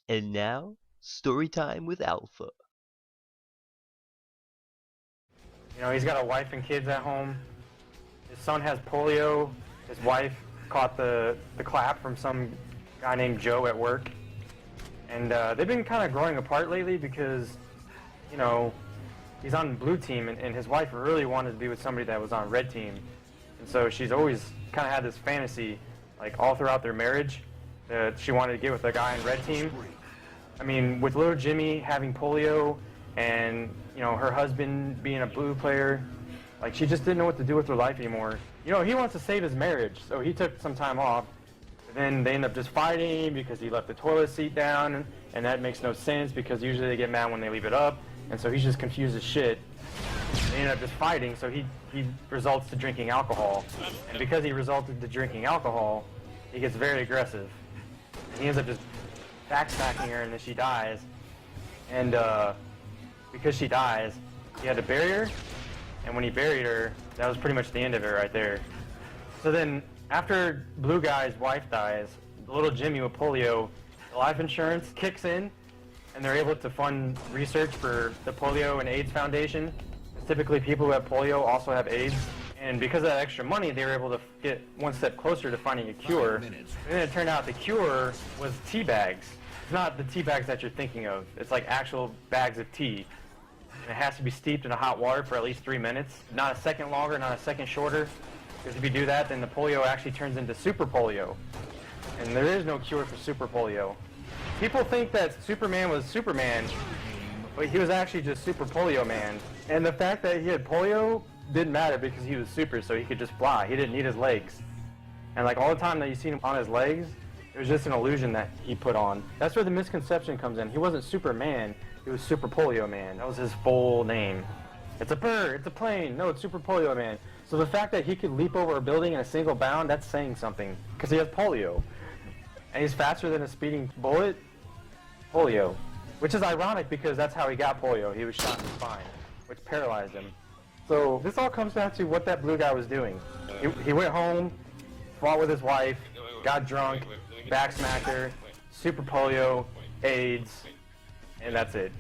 And now, story time with Alpha. You know, he's got a wife and kids at home. His son has polio. His wife caught the clap from some guy named Joe at work. And they've been kind of growing apart lately because, you know, he's on blue team and his wife really wanted to be with somebody that was on red team. And so she's always kind of had this fantasy, like all throughout their marriage, that she wanted to get with a guy on red team. I mean, with little Jimmy having polio and, you know, her husband being a blue player, like she just didn't know what to do with her life anymore. You know, he wants to save his marriage, so he took some time off. But then they end up just fighting because he left the toilet seat down, and that makes no sense because usually they get mad when they leave it up, and so he's just confused as shit. They end up just fighting, so he results to drinking alcohol. And because he resulted to drinking alcohol, he gets very aggressive. And he ends up just backsmacking her, and then she dies. And because she dies, he had to bury her, and when he buried her, that was pretty much the end of it right there. So then, after Blue Guy's wife dies, little Jimmy with polio, the life insurance kicks in, and they're able to fund research for the Polio and AIDS Foundation. Typically, people who have polio also have AIDS, and because of that extra money, they were able to get one step closer to finding a cure. And then it turned out the cure was tea bags. It's not the tea bags that you're thinking of. It's like actual bags of tea. And it has to be steeped in hot water for at least 3 minutes. Not a second longer, not a second shorter. Because if you do that, then the polio actually turns into super polio. And there is no cure for super polio. People think that Superman was Superman, but he was actually just Super Polio Man. And the fact that he had polio didn't matter because he was super, so he could just fly. He didn't need his legs. And like all the time that you see him on his legs, it was just an illusion that he put on. That's where the misconception comes in. He wasn't Superman, he was Super Polio Man. That was his full name. It's a bird, it's a plane, no, it's Super Polio Man. So the fact that he could leap over a building in a single bound, that's saying something, because he has polio. And he's faster than a speeding bullet, polio. Which is ironic because that's how he got polio. He was shot in the spine, which paralyzed him. So this all comes down to what that blue guy was doing. He went home, fought with his wife, got drunk, backsmacked her, super polio, AIDS, and that's it.